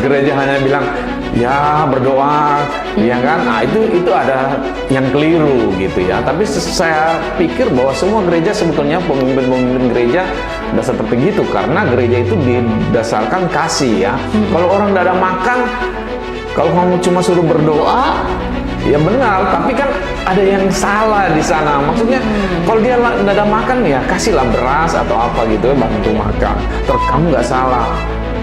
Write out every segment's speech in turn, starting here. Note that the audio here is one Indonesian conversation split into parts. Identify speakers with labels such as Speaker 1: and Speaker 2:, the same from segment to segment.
Speaker 1: Gereja hanya bilang ya berdoa, ya kan? Nah, itu ada yang keliru gitu ya. Tapi saya pikir bahwa semua gereja sebetulnya pemimpin-pemimpin gereja udah seperti gitu, karena gereja itu didasarkan kasih ya. Kalau orang tidak ada makan, kalau kamu cuma suruh berdoa, ya benar, tapi kan ada yang salah di sana. Maksudnya kalau dia nggak ada makan, ya kasihlah beras atau apa gitu, bantu makan. Terus kamu nggak salah,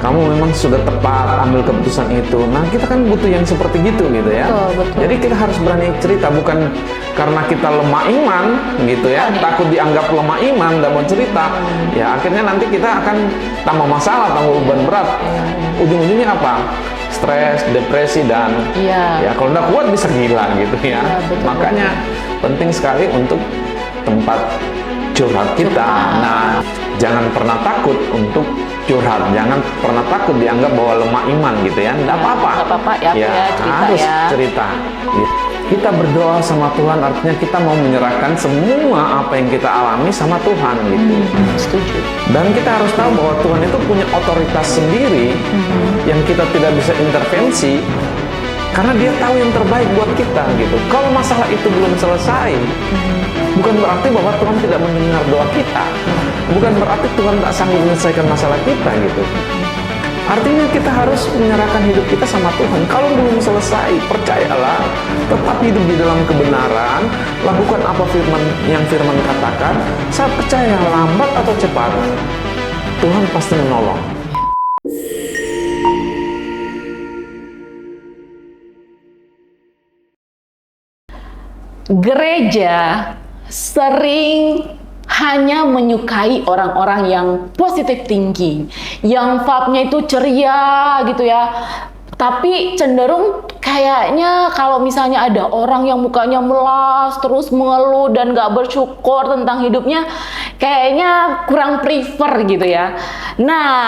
Speaker 1: kamu memang sudah tepat ambil keputusan itu. Nah, kita kan butuh yang seperti gitu ya.
Speaker 2: Betul.
Speaker 1: Jadi kita harus berani cerita, bukan karena kita lemah iman gitu ya, takut dianggap lemah iman, nggak mau cerita. Ya akhirnya nanti kita akan tambah masalah, tambah beban berat. Ujung-ujungnya apa? Stres, depresi, dan ya kalau nggak kuat bisa gila gitu ya. Makanya penting sekali untuk tempat curhat kita. Nah, jangan pernah takut untuk curhat, jangan pernah takut dianggap bahwa lemah iman gitu ya. Nggak apa-apa.
Speaker 2: Nggak apa-apa ya, cerita
Speaker 1: harus
Speaker 2: ya.
Speaker 1: cerita. Kita berdoa sama Tuhan, artinya kita mau menyerahkan semua apa yang kita alami sama Tuhan gitu.
Speaker 2: Setuju.
Speaker 1: Dan kita harus tahu bahwa Tuhan itu punya otoritas sendiri yang kita tidak bisa intervensi, karena Dia tahu yang terbaik buat kita gitu. Kalau masalah itu belum selesai, bukan berarti bahwa Tuhan tidak mendengar doa kita, bukan berarti Tuhan tak sanggup menyelesaikan masalah kita gitu. Artinya kita harus menyerahkan hidup kita sama Tuhan. Kalau belum selesai, percayalah, tetap hidup di dalam kebenaran, lakukan apa yang firman katakan. Saya percaya lambat atau cepat, Tuhan pasti menolong.
Speaker 2: Gereja sering hanya menyukai orang-orang yang positive thinking, yang vibe-nya itu ceria gitu ya. Tapi cenderung kayaknya kalau misalnya ada orang yang mukanya melas, terus mengeluh dan gak bersyukur tentang hidupnya, kayaknya kurang prefer gitu ya. Nah,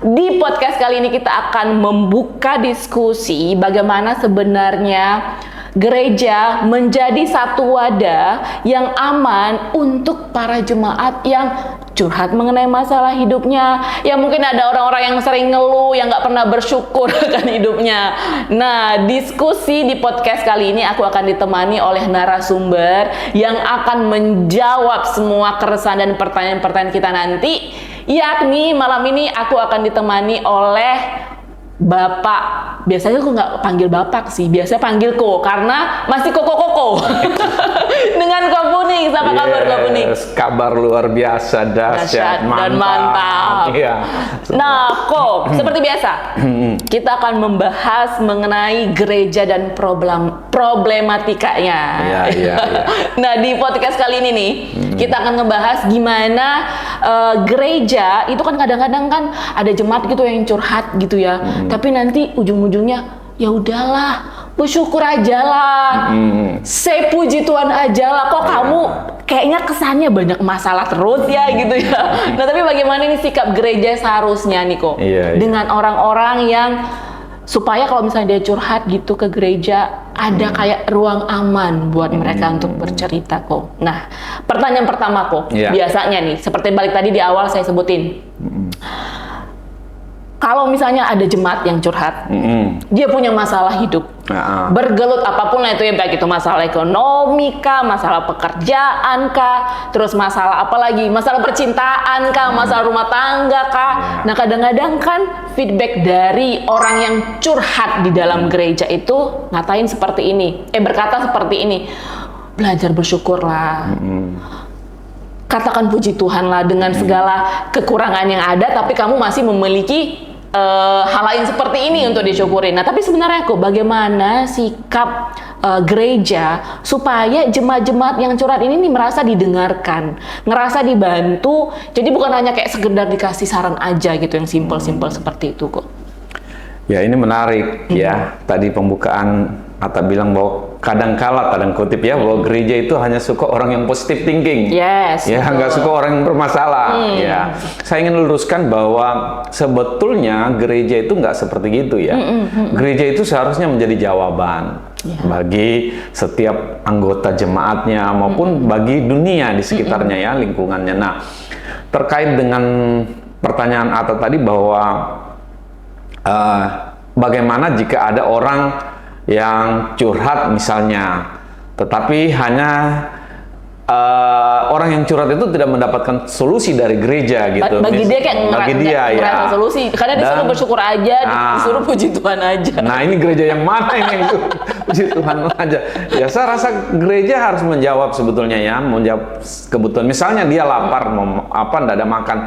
Speaker 2: di podcast kali ini kita akan membuka diskusi bagaimana sebenarnya gereja menjadi satu wadah yang aman untuk para jemaat yang curhat mengenai masalah hidupnya. Ya mungkin ada orang-orang yang sering ngeluh, yang nggak pernah bersyukur akan hidupnya. Nah, diskusi di podcast kali ini aku akan ditemani oleh narasumber yang akan menjawab semua keresahan dan pertanyaan-pertanyaan kita nanti. Yakni malam ini aku akan ditemani oleh Bapak. Biasanya aku nggak panggil Bapak sih, biasanya panggil Ko, karena masih koko-koko. Dengan Ko Puning, apa kabar Ko Puning?
Speaker 1: Kabar luar biasa, dahsyat,
Speaker 2: dan mantap.
Speaker 1: Iya.
Speaker 2: Nah, Ko, seperti biasa, kita akan membahas mengenai gereja dan problematikanya.
Speaker 1: Iya.
Speaker 2: Nah, di podcast kali ini nih, kita akan ngebahas gimana gereja itu kan kadang-kadang kan ada jemaat gitu yang curhat gitu ya. Tapi nanti ujung-ujungnya ya udahlah, bersyukur aja lah, say puji Tuhan aja lah. Kok kamu kayaknya kesannya banyak masalah terus ya gitu ya. Nah, tapi bagaimana nih sikap gereja seharusnya nih kok dengan orang-orang yang supaya kalau misalnya dia curhat gitu ke gereja ada kayak ruang aman buat mereka untuk bercerita kok. Nah, pertanyaan pertama kok biasanya nih seperti balik tadi di awal saya sebutin. Kalau misalnya ada jemaat yang curhat, dia punya masalah hidup, bergelut apapun lah itu ya, baik itu masalah ekonomi kah, masalah pekerjaan kah, terus masalah apa lagi, masalah percintaan kah, masalah rumah tangga kah. Nah, kadang-kadang kan feedback dari orang yang curhat di dalam gereja itu ngatain seperti ini, berkata seperti ini, belajar bersyukurlah. Katakan puji Tuhan lah dengan segala kekurangan yang ada, tapi kamu masih memiliki hal lain seperti ini untuk disyukurin. Nah, tapi sebenarnya kok bagaimana sikap gereja supaya jemaat-jemaat yang curhat ini nih merasa didengarkan, ngerasa dibantu, jadi bukan hanya kayak sekedar dikasih saran aja gitu yang simple-simple seperti itu kok.
Speaker 1: Ya, ini menarik ya. Tadi pembukaan Atta bilang bahwa kadang-kala, tanda kutip ya, bahwa gereja itu hanya suka orang yang positive thinking.
Speaker 2: Yes.
Speaker 1: Ya, nggak suka orang yang bermasalah. Ya, saya ingin luruskan bahwa sebetulnya gereja itu nggak seperti gitu ya. Gereja itu seharusnya menjadi jawaban bagi setiap anggota jemaatnya maupun bagi dunia di sekitarnya ya, lingkungannya. Nah, terkait dengan pertanyaan Atta tadi bahwa bagaimana jika ada orang yang curhat misalnya, tetapi hanya orang yang curhat itu tidak mendapatkan solusi dari gereja gitu.
Speaker 2: Bagi dia kayak ngerasa
Speaker 1: ya.
Speaker 2: solusi. Karena disuruh bersyukur aja, disuruh puji Tuhan aja.
Speaker 1: Nah, ini gereja yang mana ini yang puji Tuhan aja? Ya, saya rasa gereja harus menjawab sebetulnya ya, menjawab kebutuhan. Misalnya dia lapar, mau enggak ada makan,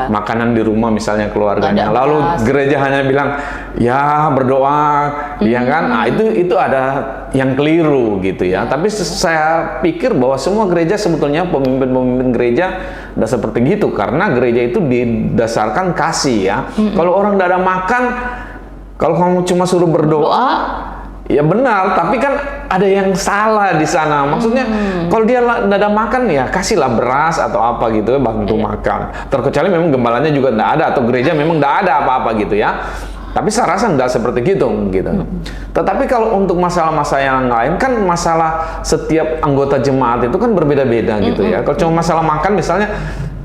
Speaker 1: makanan di rumah misalnya keluarganya. Lalu gereja hanya bilang, ya berdoa, ya kan? Nah, itu ada yang keliru gitu ya. Tapi saya pikir bahwa semua gereja sebetulnya pemimpin gereja udah seperti gitu, karena gereja itu didasarkan kasih ya. Kalau orang tidak ada makan, kalau kamu cuma suruh berdoa, ya benar, tapi kan ada yang salah di sana. Maksudnya kalau dia tidak ada makan, ya kasihlah beras atau apa gitu, bantu makan. Terkecuali memang gembalanya juga tidak ada, atau gereja memang tidak ada apa-apa gitu ya. Tapi saya rasa tidak seperti gitu. Tetapi kalau untuk masalah-masalah yang lain, kan masalah setiap anggota jemaat itu kan berbeda-beda gitu ya. Kalau cuma masalah makan misalnya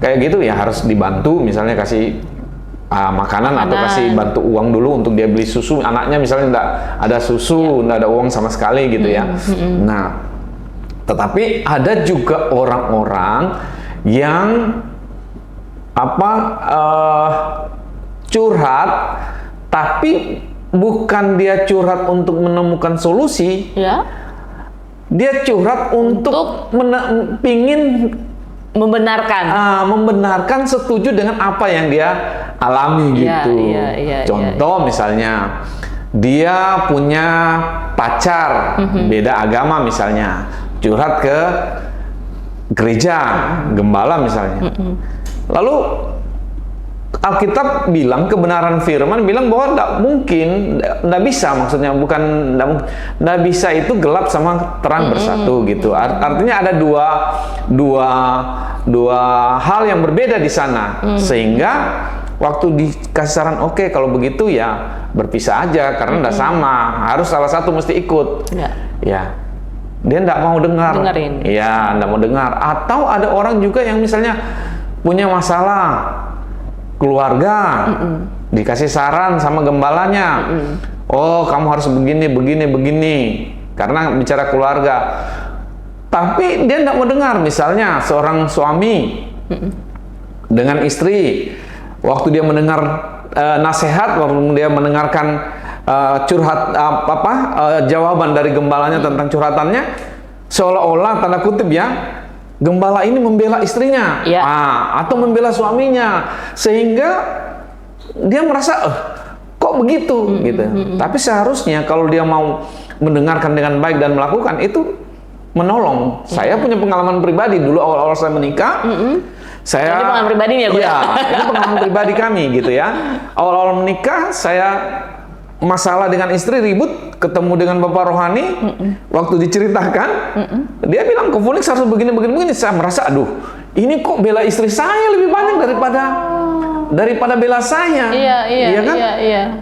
Speaker 1: kayak gitu, ya harus dibantu, misalnya kasih makanan atau kasih bantu uang dulu untuk dia beli susu. Anaknya misalnya tidak ada susu, tidak ada uang sama sekali gitu ya. Nah, tetapi ada juga orang-orang yang curhat, tapi bukan dia curhat untuk menemukan solusi, dia curhat untuk pingin membenarkan setuju dengan apa yang dia alami gitu. Contoh misalnya dia punya pacar beda agama misalnya, curhat ke gereja, gembala misalnya. Lalu Alkitab bilang, kebenaran firman bilang bahwa tidak mungkin, tidak bisa, maksudnya bukan tidak bisa itu gelap sama terang bersatu gitu. Artinya ada dua hal yang berbeda di sana, sehingga waktu dikasih saran, oke, kalau begitu ya berpisah aja karena tidak sama, harus salah satu mesti ikut. Ya, dia tidak mau dengerin. Ya, tidak mau dengar. Atau ada orang juga yang misalnya punya masalah keluarga, dikasih saran sama gembalanya, oh kamu harus begini, karena bicara keluarga. Tapi dia tidak mau dengar. Misalnya seorang suami dengan istri, waktu dia mendengar nasihat, waktu dia mendengarkan jawaban dari gembalanya tentang curhatannya, seolah-olah tanda kutip ya, gembala ini membela istrinya, atau membela suaminya, sehingga dia merasa kok begitu gitu. Tapi seharusnya kalau dia mau mendengarkan dengan baik dan melakukan itu, menolong. Saya punya pengalaman pribadi dulu awal-awal saya menikah. Ini pengalaman pribadi nih ya,
Speaker 2: Iya,
Speaker 1: ini pengalaman pribadi kami gitu ya. Awal-awal menikah saya masalah dengan istri, ribut, ketemu dengan Bapak Rohani, waktu diceritakan, dia bilang ke Phoenix harus begini. Saya merasa, aduh, ini kok bela istri saya lebih banyak daripada bela saya. Iya kan?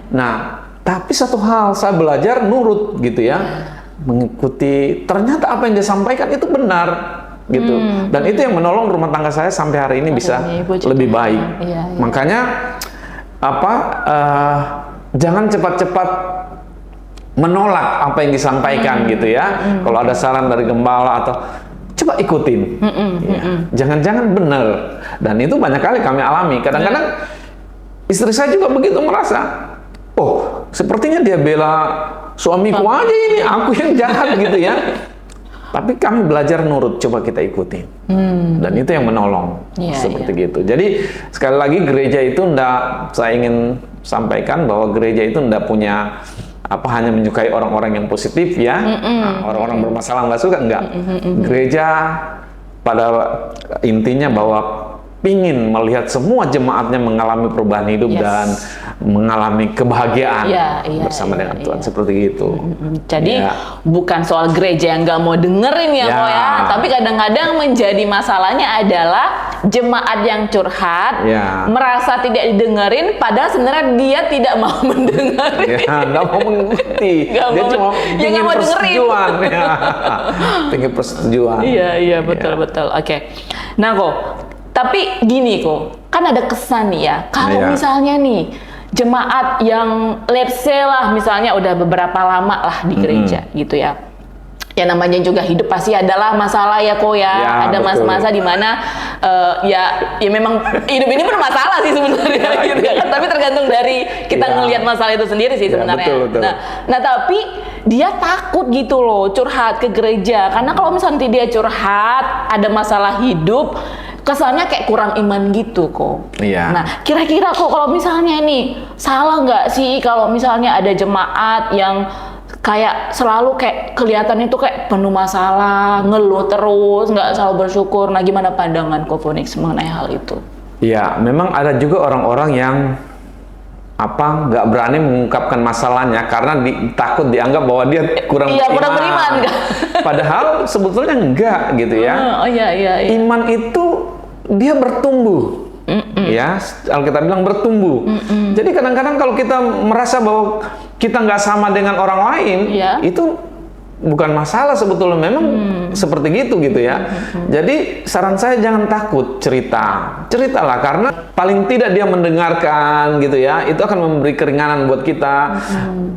Speaker 1: Nah, tapi satu hal, saya belajar nurut gitu ya, mengikuti, ternyata apa yang dia sampaikan itu benar gitu. Dan itu yang menolong rumah tangga saya sampai hari ini bisa lebih baik. Makanya jangan cepat-cepat menolak apa yang disampaikan gitu ya. Kalau ada saran dari gembala atau coba ikutin. Jangan-jangan benar. Dan itu banyak kali kami alami. Kadang-kadang istri saya juga begitu merasa, oh sepertinya dia bela suamiku aja ini, aku yang jahat gitu ya. Tapi kami belajar nurut, coba kita ikutin. Dan itu yang menolong, seperti gitu. Jadi sekali lagi gereja itu saya ingin sampaikan bahwa gereja itu punya hanya menyukai orang-orang yang positif ya. Orang-orang bermasalah nggak suka, enggak. Gereja pada intinya bahwa pingin melihat semua jemaatnya mengalami perubahan hidup dan mengalami kebahagiaan bersama dengan Tuhan, seperti itu.
Speaker 2: Jadi bukan soal gereja yang nggak mau dengerin ya, Ko ya, tapi kadang-kadang menjadi masalahnya adalah jemaat yang curhat, merasa tidak didengerin, padahal sebenarnya dia tidak mau mendengarin.
Speaker 1: Nggak mau mengikuti, dia cuma ingin persetujuan. Ingin persetujuan.
Speaker 2: Iya, betul. Oke. Nah, Ko, tapi gini kok, kan ada kesan nih ya, kalau misalnya nih jemaat yang let's say lah misalnya udah beberapa lama lah di gereja gitu ya. Ya namanya juga hidup pasti adalah masalah ya kok ya.
Speaker 1: Ya,
Speaker 2: ada
Speaker 1: betul.
Speaker 2: masa-masa di mana ya memang hidup ini bermasalah sih sebenarnya gitu ya. Tapi tergantung dari kita
Speaker 1: Ya.
Speaker 2: ngelihat masalah itu sendiri sih
Speaker 1: Ya,
Speaker 2: sebenarnya.
Speaker 1: betul, betul.
Speaker 2: Nah tapi dia takut gitu loh curhat ke gereja karena kalau misalnya dia curhat ada masalah hidup kesannya kayak kurang iman gitu kok.
Speaker 1: Iya.
Speaker 2: Nah, kira-kira kok kalau misalnya nih salah nggak sih kalau misalnya ada jemaat yang kayak selalu kayak kelihatan itu kayak penuh masalah, ngeluh terus, nggak selalu bersyukur. Nah, gimana pandangan Kofonix mengenai hal itu?
Speaker 1: Ya, memang ada juga orang-orang yang nggak berani mengungkapkan masalahnya karena takut dianggap bahwa dia kurang
Speaker 2: kurang beriman, nggak?
Speaker 1: Padahal sebetulnya enggak gitu ya.
Speaker 2: Oh iya.
Speaker 1: Iman itu dia bertumbuh. Ya, Alkitab bilang bertumbuh. Jadi kadang-kadang kalau kita merasa bahwa kita nggak sama dengan orang lain,
Speaker 2: Iya.
Speaker 1: itu bukan masalah sebetulnya, memang seperti gitu ya. Jadi saran saya jangan takut ceritalah karena paling tidak dia mendengarkan gitu ya, itu akan memberi keringanan buat kita.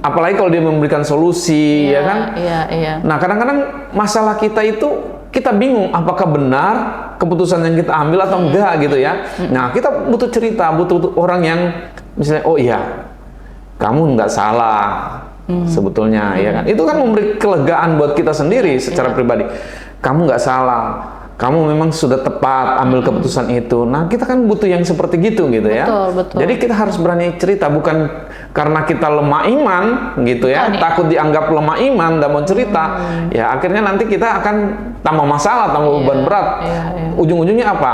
Speaker 1: Apalagi kalau dia memberikan solusi, ya kan?
Speaker 2: Iya.
Speaker 1: Nah kadang-kadang masalah kita itu kita bingung apakah benar keputusan yang kita ambil atau enggak gitu ya. Nah kita butuh cerita, butuh orang yang misalnya oh iya kamu nggak salah. Sebetulnya ya kan itu kan memberi kelegaan buat kita sendiri secara pribadi. Kamu nggak salah, kamu memang sudah tepat ambil keputusan itu. Nah kita kan butuh yang seperti gitu ya.
Speaker 2: Betul.
Speaker 1: Jadi kita harus berani cerita, bukan karena kita lemah iman gitu ya,
Speaker 2: Bukan, ya.
Speaker 1: takut dianggap lemah iman dan mau cerita. Ya akhirnya nanti kita akan tambah masalah, tambah beban berat. Ujung-ujungnya apa?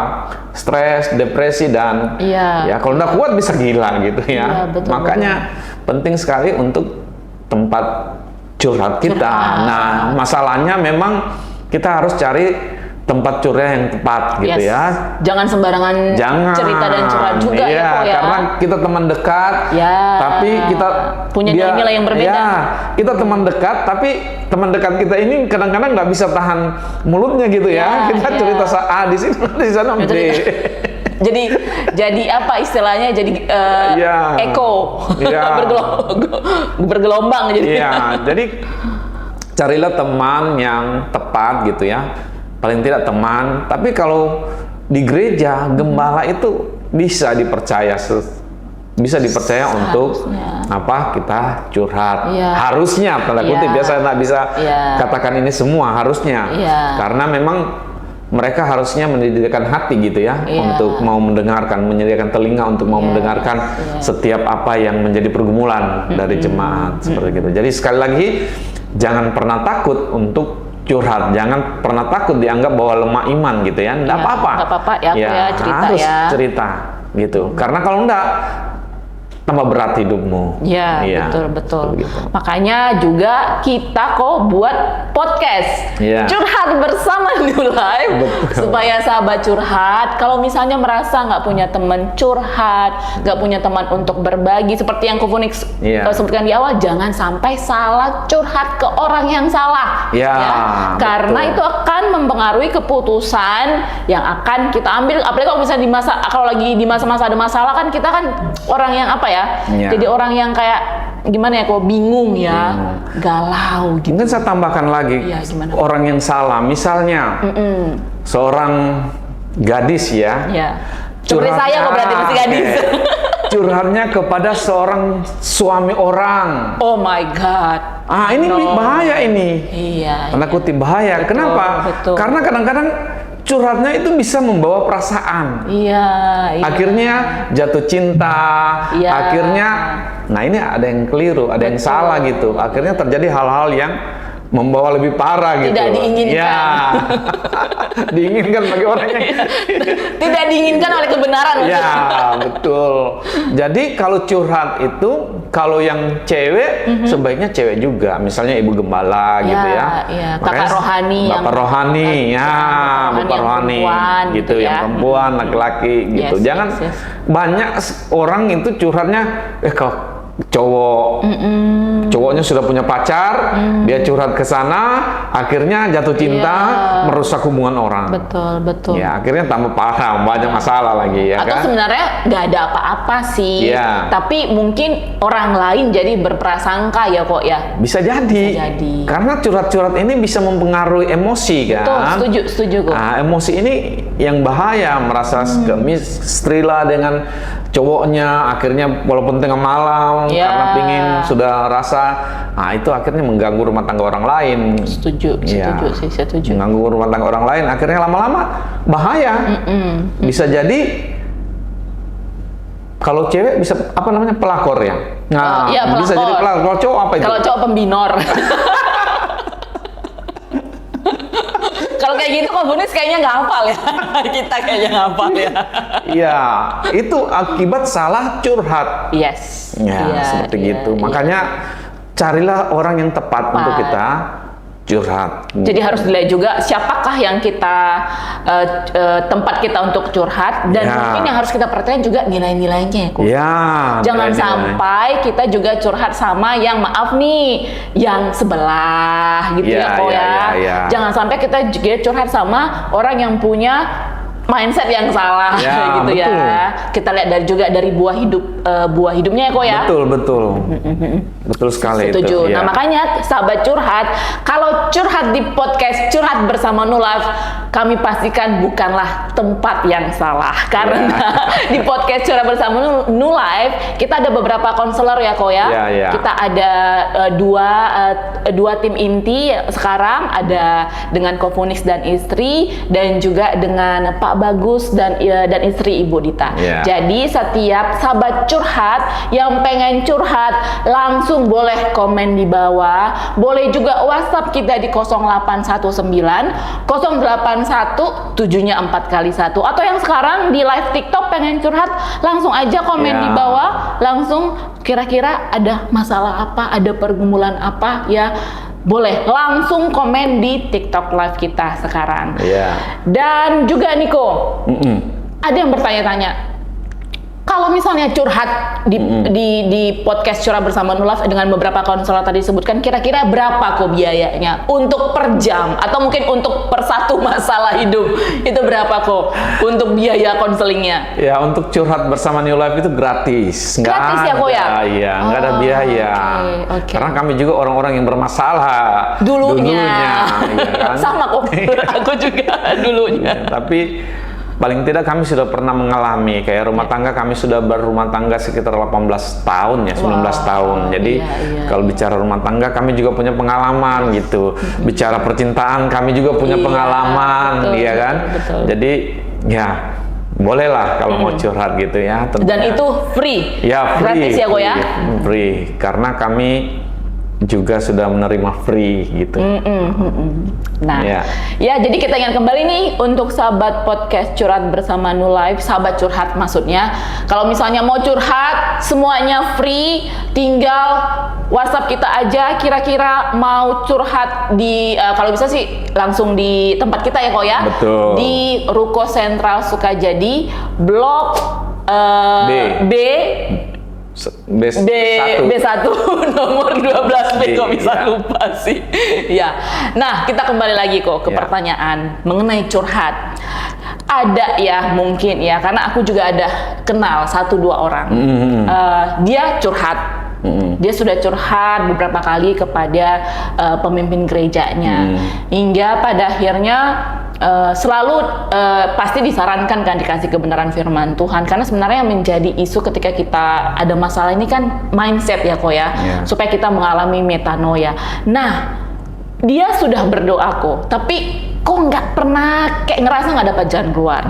Speaker 1: Stres, depresi dan ya kalau nggak kuat bisa gila gitu ya.
Speaker 2: Betul,
Speaker 1: Makanya penting sekali untuk tempat curhat kita. Nah, masalahnya memang kita harus cari tempat curhat yang tepat gitu ya.
Speaker 2: Jangan sembarangan cerita dan curhat juga ya kok ya.
Speaker 1: Karena kita teman dekat, tapi kita
Speaker 2: punya nilai-nilai yang berbeda.
Speaker 1: Ya, kita teman dekat, tapi teman dekat kita ini kadang-kadang nggak bisa tahan mulutnya gitu ya. Kita cerita A di sini, di sana B.
Speaker 2: Jadi apa istilahnya? Jadi echo, bergelombang jadi.
Speaker 1: Iya, jadi carilah teman yang tepat gitu ya. Paling tidak teman. Tapi kalau di gereja gembala itu bisa dipercaya, untuk kita curhat. Harusnya tanda kutip ya, saya nggak bisa katakan ini semua harusnya. Karena memang mereka harusnya menyediakan hati gitu ya, untuk mau mendengarkan, menyediakan telinga untuk mau mendengarkan setiap apa yang menjadi pergumulan dari jemaat seperti itu. Jadi sekali lagi jangan pernah takut untuk curhat, jangan pernah takut dianggap bahwa lemah iman gitu ya. Nggak apa-apa.
Speaker 2: Nggak apa-apa ya, cerita
Speaker 1: harus
Speaker 2: ya.
Speaker 1: cerita gitu. Karena kalau enggak tambah berat hidupmu.
Speaker 2: Iya, betul.
Speaker 1: Gitu.
Speaker 2: Makanya juga kita kok buat podcast curhat bersama New Life supaya sahabat curhat. Kalau misalnya merasa nggak punya teman curhat, nggak punya teman untuk berbagi, seperti yang Kofonix sebutkan di awal, jangan sampai salah curhat ke orang yang salah. Karena itu akan mempengaruhi keputusan yang akan kita ambil. Apalagi kalau misalnya kalau lagi di masa-masa ada masalah kan kita kan orang yang jadi orang yang kayak gimana ya, kok bingung ya, galau gitu.
Speaker 1: Mungkin saya tambahkan lagi orang yang salah, misalnya seorang gadis
Speaker 2: seperti saya kok berarti masih gadis.
Speaker 1: Curhatnya kepada seorang suami orang.
Speaker 2: Oh my God.
Speaker 1: Ini bahaya ini. Tanda kutip bahaya. Kenapa? Karena kadang-kadang curhatnya itu bisa membawa perasaan. Akhirnya jatuh cinta. Akhirnya, nah ini ada yang keliru, ada yang salah gitu. Akhirnya terjadi hal-hal yang membawa lebih parah gitu.
Speaker 2: Tidak diinginkan.
Speaker 1: Diinginkan bagi orang yang
Speaker 2: tidak diinginkan oleh kebenaran.
Speaker 1: Betul. Jadi kalau curhat itu, kalau yang cewek sebaiknya cewek juga. Misalnya ibu gembala gitu ya.
Speaker 2: Kakak rohani.
Speaker 1: Bapak rohani, bapak rohani gitu, yang perempuan, laki-laki gitu. Jangan banyak orang itu curhatnya kalau cowoknya contohnya sudah punya pacar, dia curhat ke sana, akhirnya jatuh cinta, merusak hubungan orang.
Speaker 2: Betul.
Speaker 1: Ya, akhirnya tambah parah, banyak masalah lagi ya
Speaker 2: Atau
Speaker 1: kan?
Speaker 2: sebenarnya nggak ada apa-apa sih,
Speaker 1: Iya.
Speaker 2: tapi mungkin orang lain jadi berprasangka ya kok ya.
Speaker 1: Bisa jadi. Karena curhat-curhat ini bisa mempengaruhi emosi kan?
Speaker 2: Betul, setuju kok.
Speaker 1: Nah, emosi ini yang bahaya, merasa chemistry lah dengan cowoknya, akhirnya walaupun tengah malam karena pingin sudah rasa, nah itu akhirnya mengganggu rumah tangga orang lain.
Speaker 2: Setuju sih.
Speaker 1: Mengganggu rumah tangga orang lain, akhirnya lama-lama bahaya. Bisa jadi kalau cewek bisa apa namanya pelakor ya. Nah, bisa jadi pelakor. Kalau cowok apa itu?
Speaker 2: Kalau cowok pembinor. Kalau kayak gitu komunis kayaknya nggak hafal ya. Kita kayaknya nggak hafal ya.
Speaker 1: Iya, itu akibat salah curhat.
Speaker 2: Yes.
Speaker 1: Ya, seperti gitu. Makanya carilah orang yang tepat untuk kita curhat.
Speaker 2: Jadi harus dilihat juga siapakah yang kita tempat kita untuk curhat, dan mungkin yang harus kita perhatikan juga nilai-nilainya. Jangan sampai kita juga curhat sama yang maaf nih yang sebelah gitu Jangan sampai kita juga curhat sama orang yang punya mindset yang salah gitu
Speaker 1: betul.
Speaker 2: ya. Kita lihat juga dari buah hidupnya ya kok ya.
Speaker 1: Betul sekali.
Speaker 2: Setuju.
Speaker 1: Itu.
Speaker 2: Nah makanya sahabat curhat, kalau curhat di podcast Curhat Bersama Nulife, kami pastikan bukanlah tempat yang salah. Karena di podcast Curhat Bersama Nulife kita ada beberapa konselor ya kok ya. Kita ada dua tim inti sekarang, ada dengan Kofunis dan istri, dan juga dengan Pak Bagus dan istri Ibu Dita. Jadi setiap sahabat curhat yang pengen curhat langsung boleh komen di bawah, boleh juga WhatsApp kita di 0819 081 7-nya 4x1, atau yang sekarang di live TikTok pengen curhat langsung aja komen di bawah, langsung kira-kira ada masalah apa, ada pergumulan apa ya. Boleh langsung komen di TikTok live kita sekarang. Dan juga Niko, ada yang bertanya-tanya, kalau misalnya curhat di podcast Curhat Bersama Nulife dengan beberapa konselor tadi disebutkan, kira-kira berapa kok biayanya untuk per jam, atau mungkin untuk per satu masalah hidup, itu berapa kok untuk biaya konselingnya?
Speaker 1: Ya, untuk Curhat Bersama Nulife itu gratis.
Speaker 2: Gratis ya kok ya?
Speaker 1: Iya, nggak ada biaya. Karena kami juga orang-orang yang bermasalah dulunya ya kan?
Speaker 2: Sama kok, aku juga dulunya.
Speaker 1: Tapi paling tidak kami sudah pernah mengalami, kayak rumah tangga kami sudah berumah tangga sekitar 18 tahun ya, 19 tahun. Jadi kalau bicara rumah tangga kami juga punya pengalaman gitu. Bicara percintaan kami juga punya pengalaman, iya kan? Jadi ya bolehlah kalau mau curhat gitu ya. Tentunya.
Speaker 2: Dan itu free?
Speaker 1: Ya, free.
Speaker 2: Gratis ya kok ya?
Speaker 1: Free, karena kami juga sudah menerima free gitu.
Speaker 2: Nah, ya jadi kita ingin kembali nih untuk sahabat podcast Curhat Bersama Nulife, sahabat curhat maksudnya. Kalau misalnya mau curhat semuanya free, tinggal WhatsApp kita aja. Kira-kira mau curhat di kalau bisa sih langsung di tempat kita ya kok ya.
Speaker 1: Betul.
Speaker 2: Di Ruko Sentral Sukajadi, Blok B1 nomor 12B, kok bisa lupa sih. Ya. Nah, kita kembali lagi kok ke pertanyaan mengenai curhat. Ada ya mungkin ya, karena aku juga ada kenal 1-2 orang. Dia curhat. Dia sudah curhat beberapa kali kepada pemimpin gerejanya. Hingga pada akhirnya selalu pasti disarankan kan dikasih kebenaran firman Tuhan, karena sebenarnya yang menjadi isu ketika kita ada masalah ini kan mindset ya kok ya, supaya kita mengalami metanoia. Nah, dia sudah berdoa kok, tapi kok nggak pernah kayak ngerasa nggak dapat jalan keluar.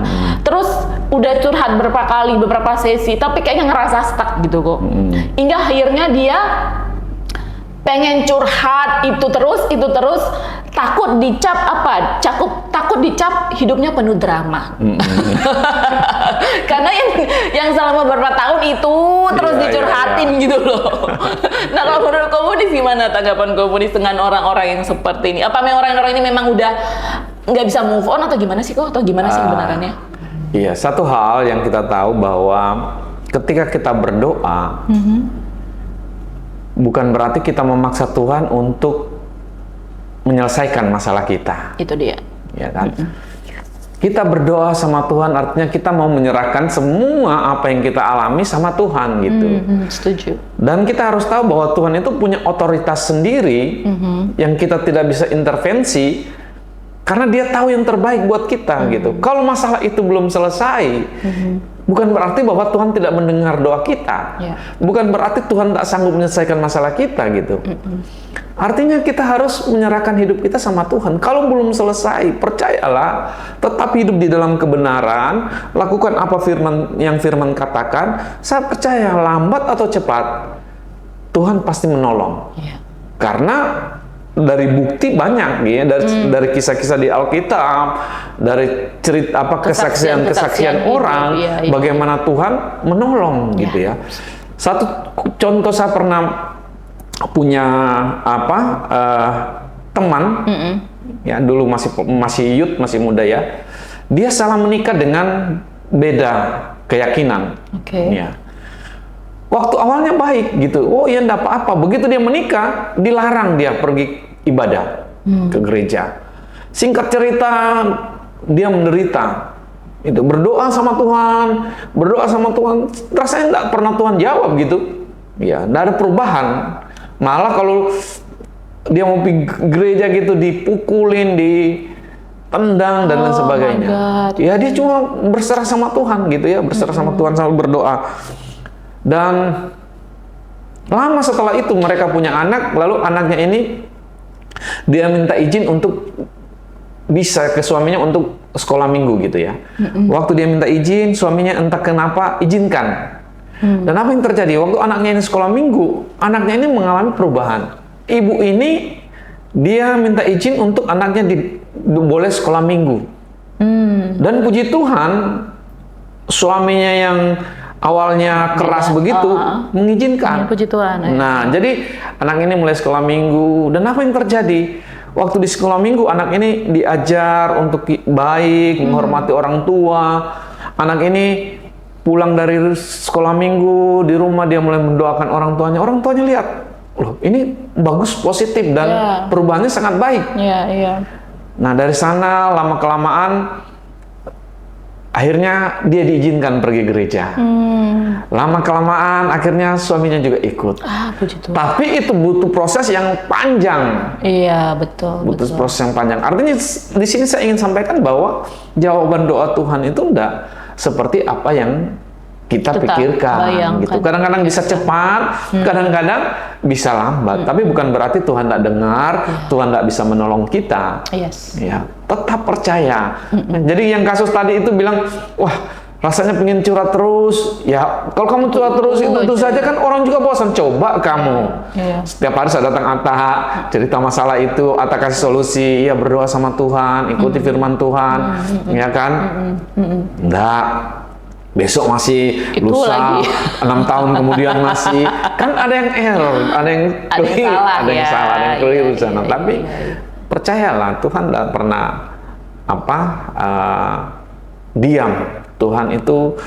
Speaker 2: Terus udah curhat beberapa sesi, tapi kayaknya ngerasa stuck gitu kok. Hingga akhirnya dia pengen curhat itu terus, takut dicap takut dicap hidupnya penuh drama. Karena yang selama beberapa tahun itu terus dicurhatin gitu loh. Nah, kalau menurut komunis gimana tanggapan komunis dengan orang-orang yang seperti ini? Apa memang orang-orang ini memang udah nggak bisa move on atau gimana sih kok? Atau gimana sih kebenarannya?
Speaker 1: Iya, satu hal yang kita tahu bahwa ketika kita berdoa, bukan berarti kita memaksa Tuhan untuk menyelesaikan masalah kita.
Speaker 2: Itu dia.
Speaker 1: Ya kan? Kita berdoa sama Tuhan artinya kita mau menyerahkan semua apa yang kita alami sama Tuhan gitu.
Speaker 2: Setuju.
Speaker 1: Dan kita harus tahu bahwa Tuhan itu punya otoritas sendiri yang kita tidak bisa intervensi karena Dia tahu yang terbaik buat kita gitu. Kalau masalah itu belum selesai, bukan berarti bahwa Tuhan tidak mendengar doa kita. Bukan berarti Tuhan tak sanggup menyelesaikan masalah kita gitu. Artinya kita harus menyerahkan hidup kita sama Tuhan. Kalau belum selesai, percayalah, tetap hidup di dalam kebenaran, lakukan apa yang firman katakan. Saya percaya lambat atau cepat, Tuhan pasti menolong. Karena dari bukti banyak ya, dari kisah-kisah di Alkitab, dari cerita kesaksian orang, bagaimana Tuhan menolong gitu ya. Satu contoh, saya pernah punya teman ya, dulu masih youth, masih muda ya. Dia salah menikah dengan beda keyakinan. Ya. Waktu awalnya baik gitu, oh ya enggak apa-apa. Begitu dia menikah, dilarang dia pergi ibadah ke gereja. Singkat cerita, dia menderita. Itu berdoa sama Tuhan, rasanya enggak pernah Tuhan jawab gitu. Ya, enggak ada perubahan. Malah kalau dia mau pergi gereja gitu, dipukulin, ditendang dan lain sebagainya. Ya dia cuma berserah sama Tuhan gitu ya, berserah sama Tuhan sambil berdoa. Dan lama setelah itu mereka punya anak, lalu anaknya ini dia minta izin untuk bisa ke suaminya untuk sekolah minggu gitu ya. Waktu dia minta izin, suaminya entah kenapa izinkan. Dan apa yang terjadi? Waktu anaknya ini sekolah minggu, anaknya ini mengalami perubahan. Ibu ini, dia minta izin untuk anaknya boleh sekolah minggu. Dan puji Tuhan, suaminya yang awalnya keras begitu, mengizinkan.
Speaker 2: Puji Tuhan.
Speaker 1: Nah, jadi anak ini mulai sekolah minggu. Dan apa yang terjadi? Waktu di sekolah minggu, anak ini diajar untuk baik, menghormati orang tua. Anak ini pulang dari sekolah minggu, di rumah dia mulai mendoakan orang tuanya. Orang tuanya lihat, loh ini bagus, positif, dan perubahannya sangat baik. Nah dari sana lama-kelamaan, akhirnya dia diizinkan pergi gereja. Lama-kelamaan, akhirnya suaminya juga ikut.
Speaker 2: Puji Tuhan.
Speaker 1: Tapi itu butuh proses yang panjang.
Speaker 2: Iya, betul.
Speaker 1: Butuh proses yang panjang. Artinya di sini saya ingin sampaikan bahwa jawaban doa Tuhan itu enggak seperti apa yang kita pikirkan gitu. Kadang-kadang bisa cepat, kadang-kadang bisa lambat. Tapi bukan berarti Tuhan tidak dengar, Tuhan tidak bisa menolong kita. Ya, tetap percaya. Jadi yang kasus tadi itu bilang, wah rasanya pengen curhat terus. Ya, kalau kamu curhat terus itu saja kan orang juga bosan. Coba kamu setiap hari saya datang Atta, cerita masalah itu, Atta kasih solusi. Ya berdoa sama Tuhan, ikuti firman Tuhan, ya kan? Enggak. Besok masih,
Speaker 2: itu
Speaker 1: lusa,
Speaker 2: lagi.
Speaker 1: 6 tahun kemudian masih, kan ada yang error, ada yang keliru, ada yang salah, ada yang keliru sana. Tapi percayalah, Tuhan tidak pernah diam. Tuhan itu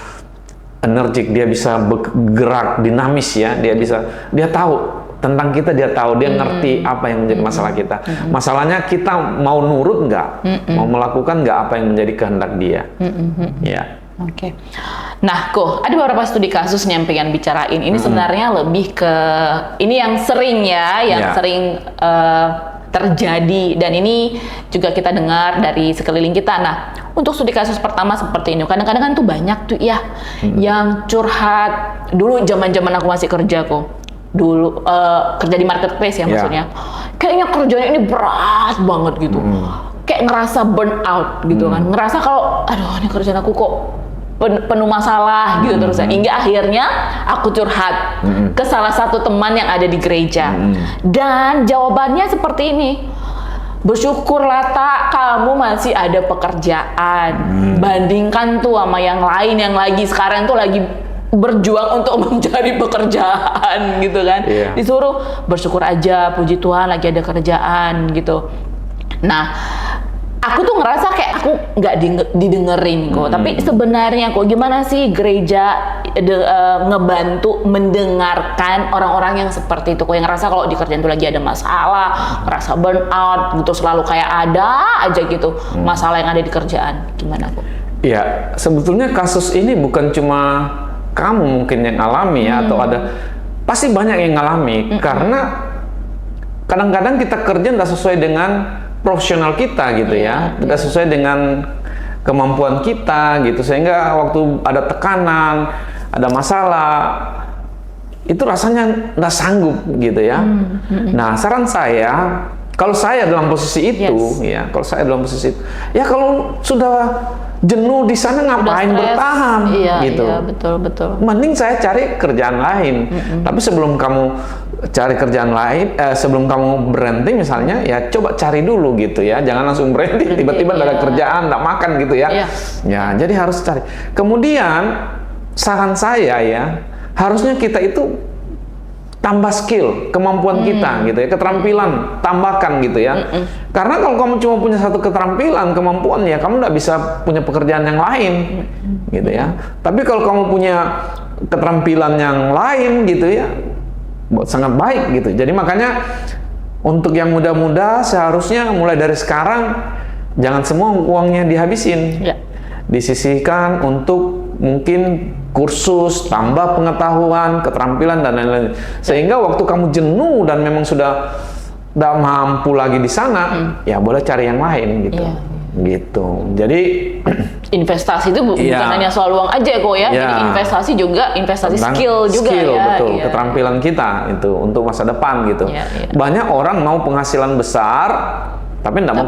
Speaker 1: energik, dia bisa bergerak, dinamis ya, dia tahu tentang kita, dia tahu, dia ngerti apa yang menjadi masalah kita. Masalahnya kita mau nurut nggak, mau melakukan nggak apa yang menjadi kehendak dia. Ya.
Speaker 2: Oke. Nah, ada beberapa studi kasus yang pengen bicarain. Ini sebenarnya lebih ke ini yang sering sering terjadi, dan ini juga kita dengar dari sekeliling kita. Nah, untuk studi kasus pertama seperti ini, kadang-kadang kan tuh banyak tuh ya yang curhat. Dulu zaman-zaman aku masih kerja dulu kerja di marketplace ya maksudnya. Kayaknya kerjanya ini berat banget gitu. Kayak ngerasa burn out gitu kan. Ngerasa kalau aduh ini kerjaan aku kok penuh masalah gitu terus. Hingga akhirnya aku curhat ke salah satu teman yang ada di gereja. Dan jawabannya seperti ini. Bersyukurlah Tak, kamu masih ada pekerjaan. Bandingkan tuh sama yang lain yang lagi sekarang tuh lagi berjuang untuk mencari pekerjaan gitu kan. Disuruh bersyukur aja, puji Tuhan lagi ada kerjaan gitu. Nah, aku tuh ngerasa kayak aku nggak didengerin kok. Tapi sebenarnya kok gimana sih gereja ngebantu mendengarkan orang-orang yang seperti itu kok, yang ngerasa kalau di kerjaan tuh lagi ada masalah, ngerasa burnout gitu, selalu kayak ada aja gitu masalah yang ada di kerjaan. Gimana kok?
Speaker 1: Ya, sebetulnya kasus ini bukan cuma kamu mungkin yang alami ya, atau ada, pasti banyak yang ngalami, karena kadang-kadang kita kerja nggak sesuai dengan profesional kita gitu ya, tidak sesuai dengan kemampuan kita gitu, sehingga waktu ada tekanan, ada masalah, itu rasanya nggak sanggup gitu ya. Nah, saran saya, kalau saya dalam posisi itu, ya, kalau saya dalam posisi itu, ya kalau sudah jenuh di sana ngapain bertahan, gitu.
Speaker 2: Iya, betul.
Speaker 1: Mending saya cari kerjaan lain. Tapi sebelum kamu cari kerjaan lain, sebelum kamu berhenti misalnya, ya coba cari dulu gitu ya. Jangan langsung berhenti, tiba-tiba nggak ada kerjaan, nggak makan gitu ya. Ya, jadi harus cari. Kemudian saran saya ya, harusnya kita itu tambah skill, kemampuan kita gitu ya, keterampilan, tambahkan gitu ya. Karena kalau kamu cuma punya satu keterampilan, kemampuan, ya kamu nggak bisa punya pekerjaan yang lain gitu ya. Tapi kalau kamu punya keterampilan yang lain gitu ya, sangat baik gitu. Jadi makanya untuk yang muda-muda seharusnya mulai dari sekarang jangan semua uangnya dihabisin. Disisihkan untuk mungkin kursus, tambah pengetahuan, keterampilan dan lain-lain. Sehingga waktu kamu jenuh dan memang sudah tidak mampu lagi di sana, ya boleh cari yang lain gitu. Gitu. Jadi
Speaker 2: investasi itu bukan hanya soal uang aja kok ya. Jadi investasi juga investasi skill juga ya.
Speaker 1: Betul, keterampilan kita itu untuk masa depan gitu. Banyak orang mau penghasilan besar tapi tidak mau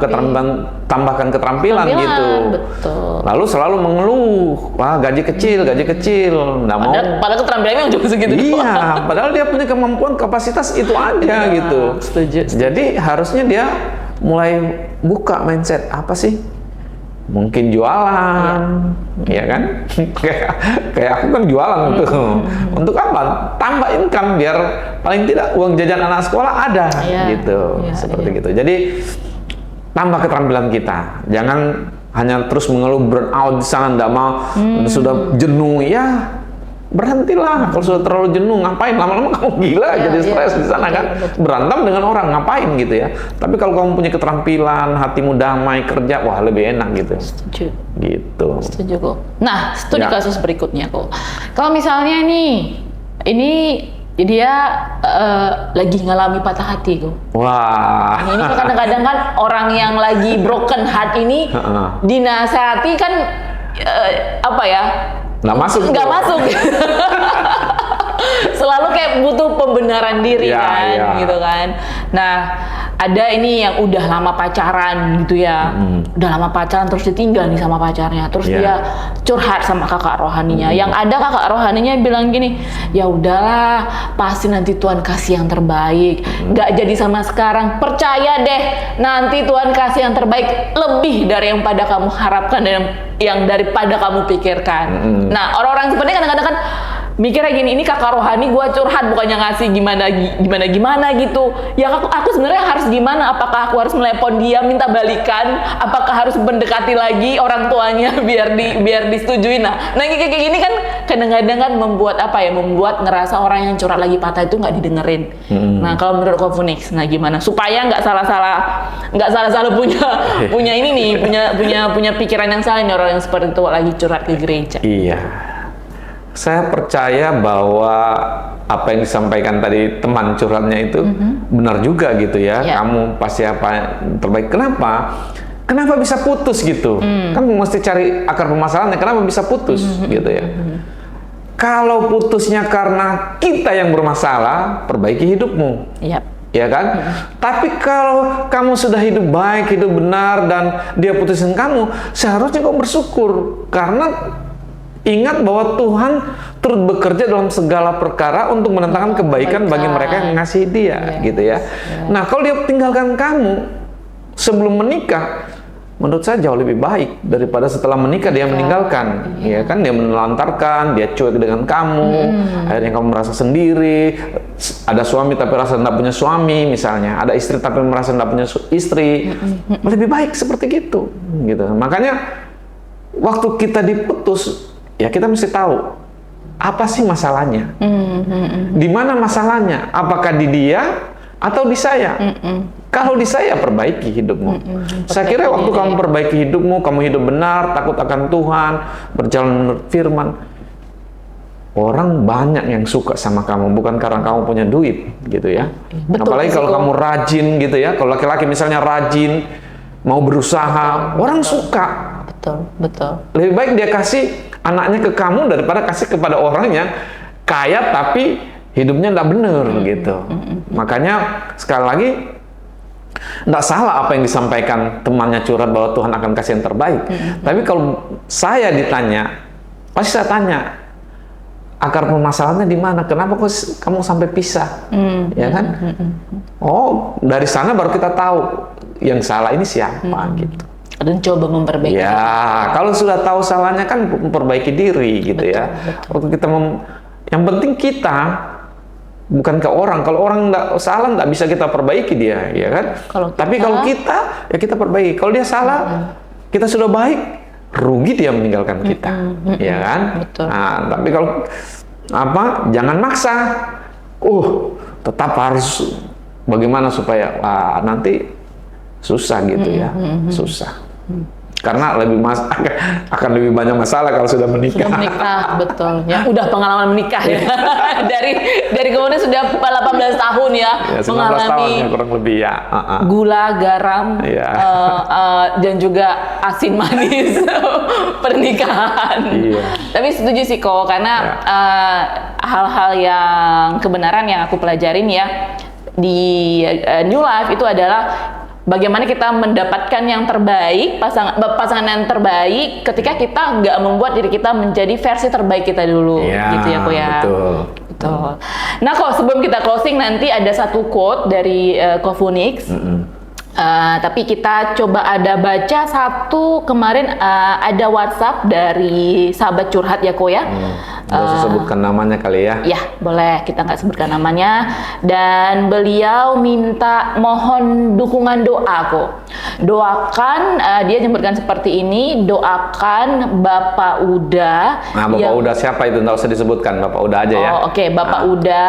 Speaker 1: tambahkan keterampilan gitu.
Speaker 2: Betul.
Speaker 1: Lalu selalu mengeluh, wah gaji kecil, nggak mau.
Speaker 2: Padahal keterampilannya cuma segitu.
Speaker 1: Iya, padahal dia punya kemampuan, kapasitas itu aja gitu.
Speaker 2: Setuju.
Speaker 1: Jadi harusnya dia mulai buka mindset apa sih? Mungkin jualan, ya kan? kayak aku kan jualan tuh. Untuk apa? Tambah income biar paling tidak uang jajan anak sekolah ada, gitu. Seperti gitu. Jadi tambah keterampilan kita, jangan hanya terus mengeluh burnout di sana, nggak mau, sudah jenuh ya berhentilah. Kalau sudah terlalu jenuh ngapain, lama-lama kamu gila jadi stres di sana kan, berantem dengan orang ngapain gitu ya. Tapi kalau kamu punya keterampilan, hatimu damai, kerja, wah lebih enak gitu.
Speaker 2: Setuju.
Speaker 1: Gitu.
Speaker 2: Setuju kok. Nah, studi kasus berikutnya kok. Kalau misalnya nih, ini dia lagi ngalami patah hati kok.
Speaker 1: Wah.
Speaker 2: Ini kan kadang-kadang kan orang yang lagi broken heart ini dinasihati kan apa ya?
Speaker 1: Nggak masuk.
Speaker 2: Nggak masuk. Selalu kayak butuh pembenaran diri gitu kan. Nah, ada ini yang udah lama pacaran gitu ya. Udah lama pacaran terus ditinggal nih sama pacarnya. Terus dia curhat sama kakak rohaninya. Yang ada kakak rohaninya bilang gini, ya udahlah, pasti nanti Tuhan kasih yang terbaik. Nggak jadi sama sekarang. Percaya deh, nanti Tuhan kasih yang terbaik lebih dari yang pada kamu harapkan dan yang daripada kamu pikirkan. Nah, orang-orang seperti kadang-kadang kan mikirnya gini, ini kakak rohani gua curhat bukannya ngasih gimana gitu. Ya aku sebenarnya harus gimana? Apakah aku harus melepon dia minta balikan? Apakah harus mendekati lagi orang tuanya biar disetujui? Nah kayak gini kan kadang-kadang kan membuat membuat ngerasa orang yang curhat lagi patah itu nggak didengerin. Nah kalau menurut Kofunix, nah gimana supaya nggak salah punya ini nih, punya pikiran yang salah nih orang yang seperti itu lagi curhat ke gereja.
Speaker 1: Iya. Saya percaya bahwa apa yang disampaikan tadi teman curhatnya itu benar juga gitu ya. Kamu pasti apa terbaik. Kenapa bisa putus gitu? Kamu mesti cari akar permasalahannya. Kenapa bisa putus gitu ya? Kalau putusnya karena kita yang bermasalah, perbaiki hidupmu. Ya kan? Tapi kalau kamu sudah hidup baik, hidup benar, dan dia putusin kamu, seharusnya kau bersyukur. Karena ingat bahwa Tuhan turut bekerja dalam segala perkara untuk mendatangkan kebaikan bagi mereka yang mengasihi dia, gitu ya. Nah, kalau dia tinggalkan kamu sebelum menikah, menurut saya jauh lebih baik daripada setelah menikah dia meninggalkan. Ya kan, dia menelantarkan, dia cuek dengan kamu, akhirnya kamu merasa sendiri. Ada suami tapi rasa tidak punya suami misalnya, ada istri tapi merasa tidak punya istri. Lebih baik seperti gitu. Makanya waktu kita diputus, ya kita mesti tahu apa sih masalahnya. Di mana masalahnya? Apakah di dia atau di saya? Kalau di saya, perbaiki hidupmu. Saya kira waktu kamu perbaiki hidupmu, kamu hidup benar, takut akan Tuhan, berjalan menurut firman, orang banyak yang suka sama kamu, bukan karena kamu punya duit, gitu ya. Apalagi kalau kamu rajin, gitu ya. Kalau laki-laki misalnya rajin, mau berusaha, orang suka.
Speaker 2: Betul.
Speaker 1: Lebih baik dia kasih anaknya ke kamu daripada kasih kepada orang yang kaya tapi hidupnya nggak bener, gitu. Makanya sekali lagi, nggak salah apa yang disampaikan temannya curhat bahwa Tuhan akan kasih yang terbaik. Tapi kalau saya ditanya, pasti saya tanya, akar permasalahannya di mana? Kenapa kamu sampai pisah? Ya kan? Oh, dari sana baru kita tahu yang salah ini siapa, gitu.
Speaker 2: Dan coba memperbaiki.
Speaker 1: Ya, kalau sudah tahu salahnya kan memperbaiki diri, gitu. Waktu kita yang penting kita, bukan ke orang. Kalau orang nggak salah, nggak bisa kita perbaiki dia, ya kan? Tapi kalau kita, ya kita perbaiki. Kalau dia salah, kita sudah baik, rugi dia meninggalkan kita, ya kan?
Speaker 2: Betul.
Speaker 1: Nah, tapi kalau jangan maksa. Tetap harus bagaimana supaya nanti susah, gitu ya, susah. Karena akan lebih banyak masalah kalau sudah menikah.
Speaker 2: Sudah menikah, betul. Ya, udah pengalaman menikah ya. dari kemudian sudah 18 tahun ya,
Speaker 1: 19
Speaker 2: mengalami
Speaker 1: tahun ya, kurang lebih ya.
Speaker 2: Gula, garam, dan juga asin manis pernikahan. Tapi setuju sih kok, karena hal-hal yang kebenaran yang aku pelajarin ya di New Life itu adalah bagaimana kita mendapatkan yang terbaik, pasangan yang terbaik ketika kita nggak membuat diri kita menjadi versi terbaik kita dulu, gitu ya, Ko ya. Betul. Nah, kok sebelum kita closing nanti ada satu quote dari Ko Phoenix. Tapi kita coba ada baca satu kemarin ada WhatsApp dari sahabat curhat ya, Ko ya.
Speaker 1: Nggak usah sebutkan namanya kali ya.
Speaker 2: Ya, boleh, kita nggak sebutkan namanya. Dan beliau minta mohon dukungan doa, kok. Doakan, dia menyebutkan seperti ini, doakan Bapak Uda.
Speaker 1: Nah, Bapak Uda siapa itu? Nggak usah disebutkan, Bapak Uda aja ya.
Speaker 2: Oke, Bapak Uda,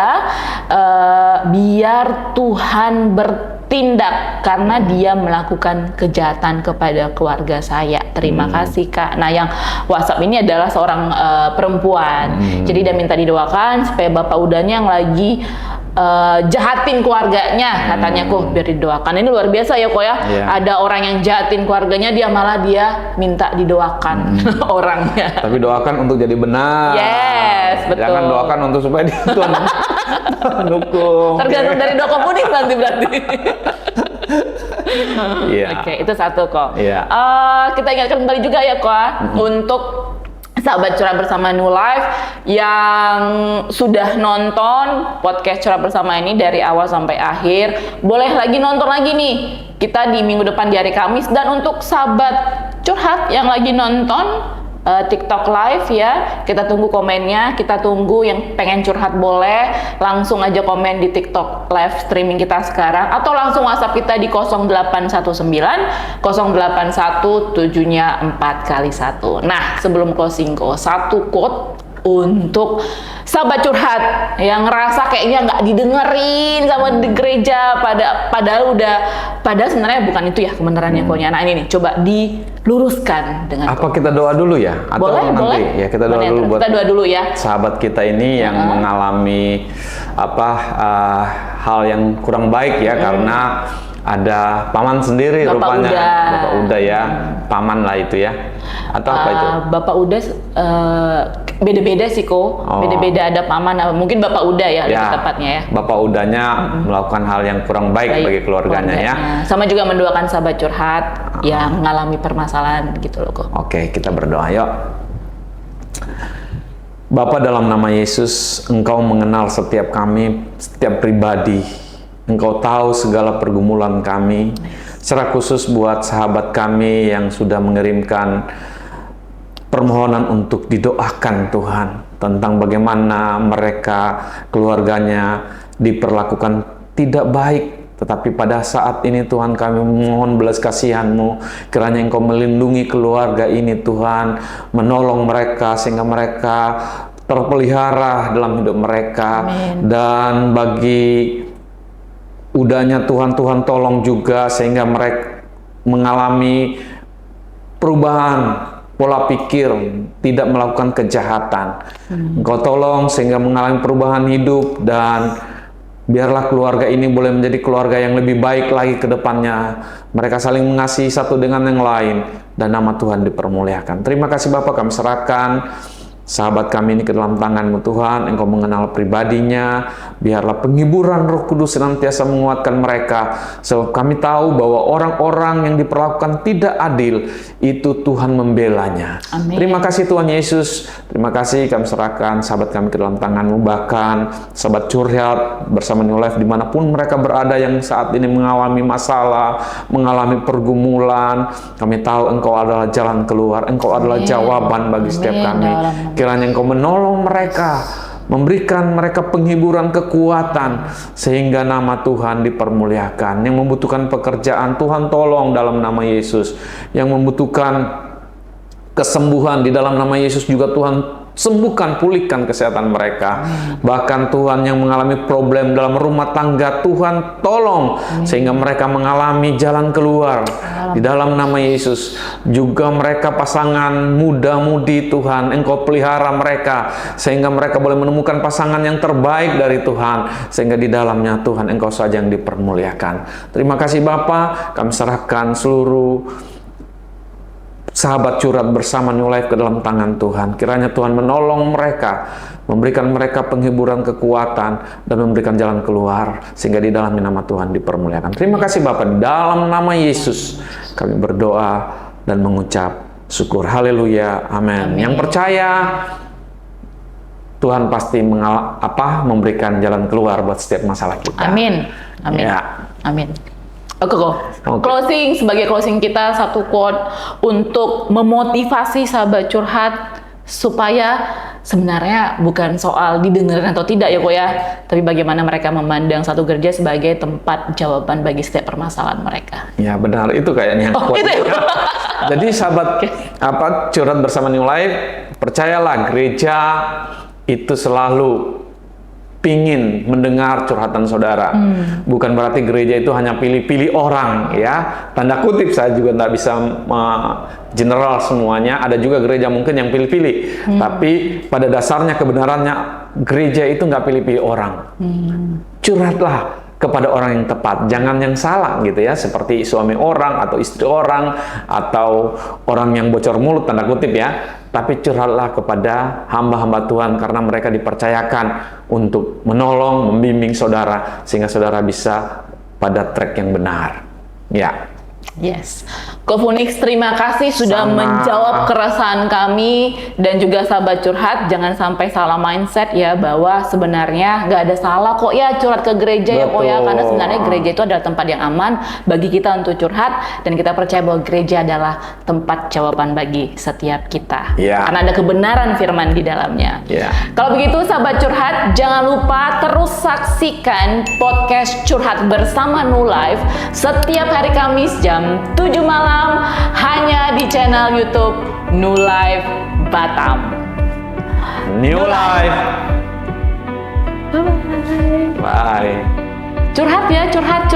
Speaker 2: biar Tuhan bertindak karena dia melakukan kejahatan kepada keluarga saya. Terima kasih, Kak. Nah, yang WhatsApp ini adalah seorang perempuan. Jadi dia minta didoakan supaya Bapak Udanya yang lagi jahatin keluarganya, katanya kok biar didoakan. Ini luar biasa ya, kok ya. Ada orang yang jahatin keluarganya, dia minta didoakan orangnya.
Speaker 1: Tapi doakan untuk jadi benar.
Speaker 2: Yes, betul.
Speaker 1: Jangan doakan untuk supaya dia Tuhan dukung.
Speaker 2: Tergantung dari doa komunik nanti berarti. Oke, itu satu kok. Kita ingatkan kembali juga ya, kok, untuk sahabat curhat bersama New Life yang sudah nonton podcast curhat bersama ini dari awal sampai akhir, boleh lagi nonton lagi nih kita di minggu depan di hari Kamis. Dan untuk sahabat curhat yang lagi nonton TikTok Live ya, kita tunggu komennya, kita tunggu yang pengen curhat boleh langsung aja komen di TikTok Live streaming kita sekarang, atau langsung WhatsApp kita di 0819 081 7-nya 4x1. Nah, sebelum closing kok, satu quote untuk sahabat curhat yang ngerasa kayaknya nggak didengerin sama di gereja, padahal sebenarnya bukan itu ya kebenarannya koknya. Nah, ini nih coba diluruskan dengan
Speaker 1: apa kita doa dulu ya, atau
Speaker 2: boleh,
Speaker 1: nanti
Speaker 2: boleh.
Speaker 1: Ya kita doa dulu buat
Speaker 2: kita doa dulu ya
Speaker 1: sahabat kita ini yang mengalami hal yang kurang baik ya, karena ada paman sendiri rupanya. Bapak Uda ya, paman lah itu ya, atau apa itu?
Speaker 2: Bapak Uda beda-beda sih kok, beda-beda, ada paman, mungkin Bapak Uda ya lebih tepatnya ya. Bapak
Speaker 1: Udanya melakukan hal yang kurang baik bagi keluarganya ya.
Speaker 2: Sama juga mendoakan sahabat curhat yang mengalami permasalahan gitu loh kok.
Speaker 1: Oke, kita berdoa yuk. Bapa, dalam nama Yesus, Engkau mengenal setiap kami, setiap pribadi Engkau tahu segala pergumulan kami. Secara khusus buat sahabat kami yang sudah mengirimkan permohonan untuk didoakan Tuhan, tentang bagaimana mereka, keluarganya diperlakukan tidak baik. Tetapi pada saat ini Tuhan, kami memohon belas kasihan-Mu, kiranya Engkau melindungi keluarga ini Tuhan, menolong mereka sehingga mereka terpelihara dalam hidup mereka.
Speaker 2: Amin.
Speaker 1: Dan bagi udahnya Tuhan tolong juga sehingga mereka mengalami perubahan pola pikir, tidak melakukan kejahatan. Engkau tolong sehingga mengalami perubahan hidup, dan biarlah keluarga ini boleh menjadi keluarga yang lebih baik lagi ke depannya. Mereka saling mengasihi satu dengan yang lain, dan nama Tuhan dipermuliakan. Terima kasih Bapa, kami serahkan sahabat kami ini ke dalam tangan-Mu Tuhan. Engkau mengenal pribadinya, biarlah penghiburan Roh Kudus senantiasa menguatkan mereka, sebab kami tahu bahwa orang-orang yang diperlakukan tidak adil itu Tuhan membelanya.
Speaker 2: Amin.
Speaker 1: Terima kasih Tuhan Yesus, terima kasih. Kami serahkan sahabat kami ke dalam tangan-Mu, bahkan sahabat curhat bersama New Life dimanapun mereka berada yang saat ini mengalami masalah, mengalami pergumulan. Kami tahu Engkau adalah jalan keluar, Engkau adalah jawaban bagi setiap kami. Kiranya Engkau menolong mereka, memberikan mereka penghiburan, kekuatan, sehingga nama Tuhan dipermuliakan. Yang membutuhkan pekerjaan, Tuhan tolong dalam nama Yesus. Yang membutuhkan kesembuhan, di dalam nama Yesus juga Tuhan sembuhkan, pulihkan kesehatan mereka. Bahkan Tuhan, yang mengalami problem dalam rumah tangga, Tuhan tolong sehingga mereka mengalami jalan keluar di dalam nama Yesus. Juga mereka pasangan muda-mudi Tuhan, Engkau pelihara mereka sehingga mereka boleh menemukan pasangan yang terbaik dari Tuhan, sehingga di dalamnya Tuhan Engkau saja yang dipermuliakan. Terima kasih Bapa, kami serahkan seluruh sahabat curhat bersama New Life ke dalam tangan Tuhan. Kiranya Tuhan menolong mereka, memberikan mereka penghiburan, kekuatan, dan memberikan jalan keluar, sehingga di dalam nama Tuhan dipermuliakan. Terima kasih Bapa, di dalam nama Yesus kami berdoa dan mengucap syukur. Haleluya, amin. Yang percaya, Tuhan pasti memberikan jalan keluar buat setiap masalah kita.
Speaker 2: Amin. Amin.
Speaker 1: Ya.
Speaker 2: Amin. Oke. Closing, sebagai closing kita, satu quote untuk memotivasi sahabat curhat supaya sebenarnya bukan soal didengarkan atau tidak ya kok ya, tapi bagaimana mereka memandang satu gereja sebagai tempat jawaban bagi setiap permasalahan mereka.
Speaker 1: Ya benar, itu kayaknya.
Speaker 2: Oh, itu ya?
Speaker 1: Jadi sahabat curhat bersama New Life, percayalah gereja itu selalu pingin mendengar curhatan saudara. Bukan berarti gereja itu hanya pilih-pilih orang, ya. Tanda kutip, saya juga nggak bisa general semuanya. Ada juga gereja mungkin yang pilih-pilih. Tapi pada dasarnya kebenarannya gereja itu nggak pilih-pilih orang. Curhatlah kepada orang yang tepat, jangan yang salah gitu ya, seperti suami orang atau istri orang atau orang yang bocor mulut tanda kutip ya. Tapi curhatlah kepada hamba-hamba Tuhan, karena mereka dipercayakan untuk menolong, membimbing saudara sehingga saudara bisa pada track yang benar. Ya.
Speaker 2: Yes. Kofunix, terima kasih sudah menjawab keresahan kami dan juga sahabat curhat. Jangan sampai salah mindset ya, bahwa sebenarnya nggak ada salah kok ya curhat ke gereja. Betul. Ya kok ya, karena sebenarnya gereja itu adalah tempat yang aman bagi kita untuk curhat, dan kita percaya bahwa gereja adalah tempat jawaban bagi setiap kita. Karena ada kebenaran firman di dalamnya. Kalau begitu sahabat curhat, jangan lupa terus saksikan podcast Curhat Bersama New Life setiap hari Kamis jam 7 malam hanya di channel YouTube New Life Batam.
Speaker 1: New Life. Bye.
Speaker 2: Curhat ya, curhat.